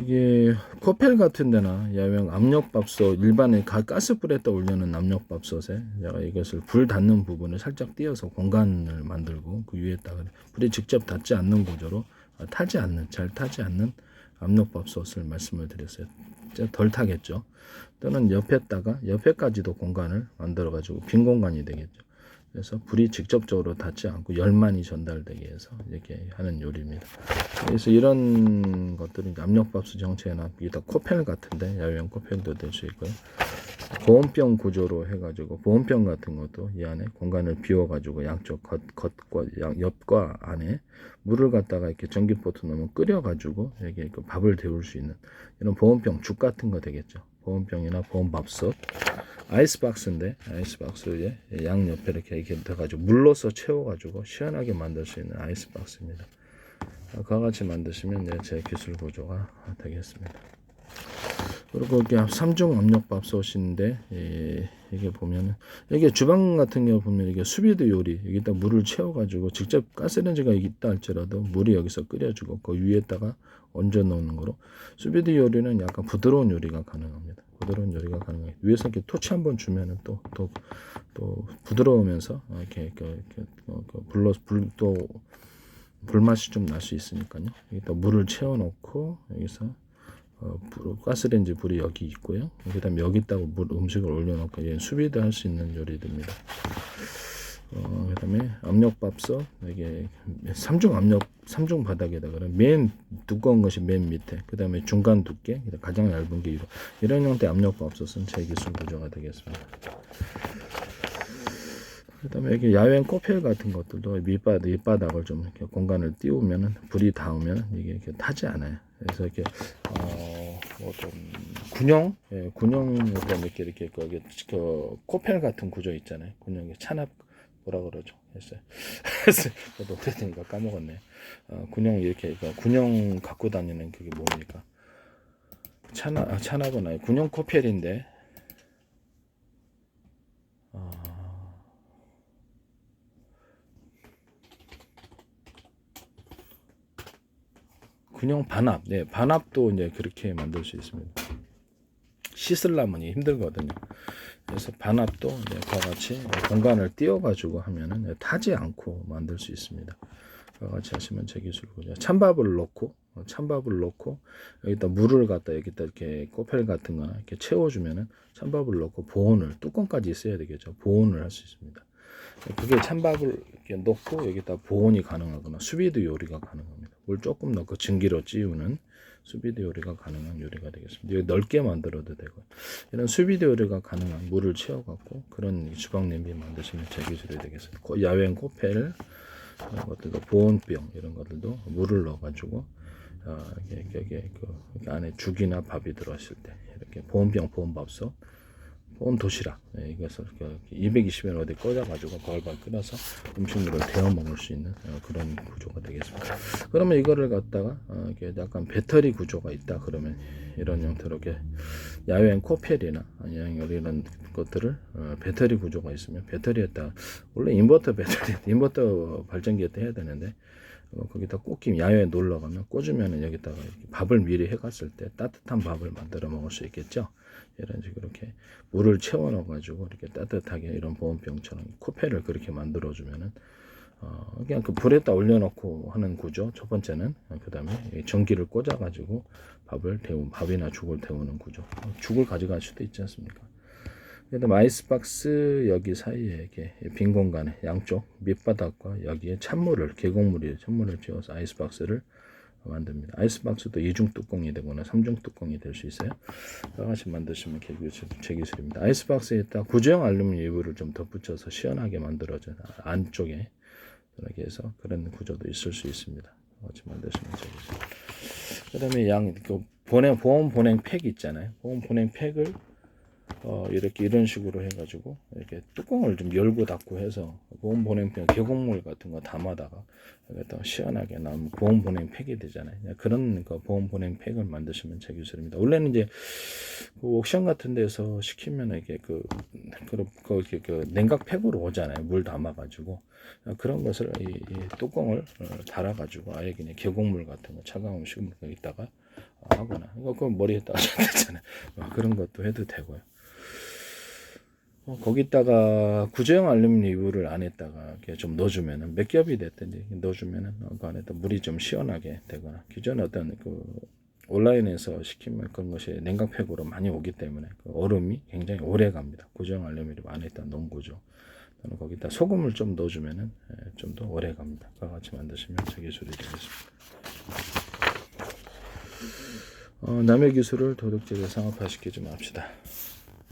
이게 코펠 같은 데나 야외 압력밥솥 일반의 가스불에다 올려놓은 압력밥솥에 제가 이것을 불 닿는 부분을 살짝 띄어서 공간을 만들고 그 위에다가 불이 직접 닿지 않는 구조로 잘 타지 않는 압력밥솥을 말씀을 드렸어요. 덜 타겠죠. 또는 옆에까지도 공간을 만들어 가지고 빈 공간이 되겠죠. 그래서 불이 직접적으로 닿지 않고 열만이 전달되게 해서 이렇게 하는 요리입니다. 그래서 이런 것들은 압력밥솥 정체나 다 코펠 같은데 야외용 코펠도 될 수 있고요. 보온병 구조로 해가지고 보온병 같은 것도 이 안에 공간을 비워가지고 양쪽 겉과 옆과 안에 물을 갖다가 이렇게 전기포트 넣으면 끓여가지고 이렇게 밥을 데울 수 있는 이런 보온병 죽 같은 거 되겠죠. 보온병이나 보온밥솥. 아이스박스인데 아이스박스에 양 옆에 이렇게 돼가지고 물로서 채워가지고 시원하게 만들 수 있는 아이스박스입니다. 그와 같이 만드시면 제 기술 구조가 되겠습니다. 그리고 이게 3중 압력밥솥인데 이게 보면은 이게 주방 같은 경우 보면 이게 수비드 요리 여기다 물을 채워가지고 직접 가스레인지가 있다 할지라도 물이 여기서 끓여주고 그 위에다가 얹어 놓는 거로 수비드 요리는 약간 부드러운 요리가 가능합니다. 부드러운 요리가 가능해요. 위에서 이렇게 토치 한번 주면은 또 부드러우면서 이렇게 또 불맛이 좀 날 수 있으니까요. 여기다 물을 채워놓고 여기서 가스레인지 불이 여기 있고요. 그다음에 여기다가 음식을 올려놓고 수비드 할 수 있는 요리들입니다. 그다음에 압력밥솥 이게 3중 바닥에다가 맨 두꺼운 것이 맨 밑에, 그다음에 중간 두께, 가장 얇은 게 이런 형태 압력밥솥은 제 기술 구조가 되겠습니다. 그다음에 여기 야외 코펠 같은 것들도 밑바닥을 좀 이렇게 공간을 띄우면은 불이 닿으면 이게 이렇게 타지 않아요. 그래서 이렇게 좀 군용 이렇게 거기 코펠 같은 구조 있잖아요. 군용 찬압 뭐라 그러죠? 했어요. 저도 오래되니까 까먹었네. 군용 이렇게 군용 갖고 다니는 그게 뭡니까? 찬압은 아니 군용 코펠인데. 군용 반압, 반압도 이제 그렇게 만들 수 있습니다. 씻으려면 힘들거든요. 그래서 반압도 그와 같이 공간을 띄워가지고 하면은 타지 않고 만들 수 있습니다. 그와 같이 하시면 제 기술이고요. 찬밥을 넣고 여기다 물을 갖다 여기다 이렇게 코펠 같은 거 이렇게 채워주면은 찬밥을 넣고 보온을 뚜껑까지 있어야 되겠죠. 보온을 할 수 있습니다. 그게 찬밥을 이렇게 넣고 여기다 보온이 가능하거나 수비드 요리가 가능합니다. 물 조금 넣고 증기로 찌우는 수비드 요리가 가능한 요리가 되겠습니다. 여기 넓게 만들어도 되고 이런 수비드 요리가 가능한 물을 채워갖고 그런 주방 냄비 만드시면 제 기술이 되겠습니다. 야외 코펠 이런 것들도 보온병 이런 것들도 물을 넣어가지고 이렇게 안에 죽이나 밥이 들어왔을 때 이렇게 보온병 보온밥솥 보온 도시락 이것을 220엔 어디 꽂아가지고 벌벌 끓여서 음식물을 데워 먹을 수 있는 그런 구조가 되겠습니다. 그러면 이거를 갖다가 이렇게 약간 배터리 구조가 있다 그러면 이런 형태로 이렇게 야외 코펠이나 아니면 이런 것들을 배터리 구조가 있으면 배터리에다 원래 인버터 발전기에다 해야 되는데 거기다 꽂히면 야외에 놀러 가면 꽂으면 여기다가 밥을 미리 해갔을 때 따뜻한 밥을 만들어 먹을 수 있겠죠. 이런 식으로 이렇게 물을 채워 넣어 가지고 이렇게 따뜻하게 이런 보온병처럼 코펠을 그렇게 만들어 주면은 그냥 그 불에다 올려놓고 하는 구조. 첫 번째는 그다음에 전기를 꽂아 가지고 밥이나 죽을 데우는 구조. 죽을 가져갈 수도 있지 않습니까? 그다음 아이스박스 여기 사이에 이렇게 빈 공간에 양쪽 밑바닥과 여기에 찬물을 채워서 아이스박스를 만듭니다. 아이스박스도 2중 뚜껑이 되거나 3중 뚜껑이 될 수 있어요. 같이 만드시면 제 기술입니다. 아이스박스에다 구조형 알루미늄 이불을 좀 덧붙여서 시원하게 만들어져 안쪽에 이렇게 해서 그런 구조도 있을 수 있습니다. 같이 만드시면 제 기술. 그다음에 보온 보냉 팩 있잖아요. 보온 보냉 팩을 이렇게 이런 식으로 해가지고 이렇게 뚜껑을 좀 열고 닫고 해서 보온 보냉팩 계곡물 같은 거 담아다가 여기다 시원하게 나오면 보온 보냉팩이 되잖아요. 그런 거 보온 보냉팩을 만드시면 제 기술입니다. 원래는 이제 그 옥션 같은 데서 시키면 이게 이렇게 그 냉각팩으로 오잖아요. 물 담아가지고 그런 것을 이 뚜껑을 달아가지고 아예 그냥 계곡물 같은 거 차가운 음식물 있다가 하거나 그거 머리에다가 되잖아요. 그런 것도 해도 되고요. 거기다가 구조형 알루미늄 안에다가 이렇게 좀 넣어주면은 몇 겹이 됐든지 넣어주면은 그 안에다 물이 좀 시원하게 되거나 기존 어떤 그 온라인에서 시키면 그런 것이 냉각팩으로 많이 오기 때문에 그 얼음이 굉장히 오래 갑니다. 구조형 알루미늄 안에다 넣은 거죠. 거기다 소금을 좀 넣어주면은 좀 더 오래 갑니다. 그와 같이 만드시면 제 기술이 되겠습니다. 남의 기술을 도둑질에 상업화시키지 맙시다.